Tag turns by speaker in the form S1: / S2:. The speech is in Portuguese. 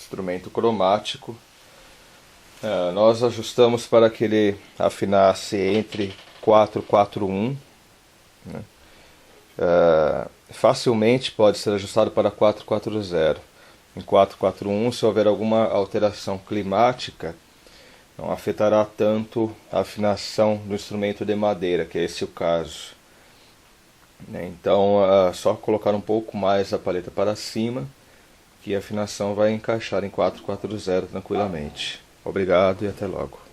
S1: instrumento cromático. Nós ajustamos para que ele afinasse entre 4 e 4-1, né? Facilmente pode ser ajustado para 4-4-0. Em 4-4-1, se houver alguma alteração climática, não afetará tanto a afinação do instrumento de madeira, que é esse o caso. Então, só colocar um pouco mais a palheta para cima, que a afinação vai encaixar em 4-4-0 tranquilamente. Obrigado e até logo.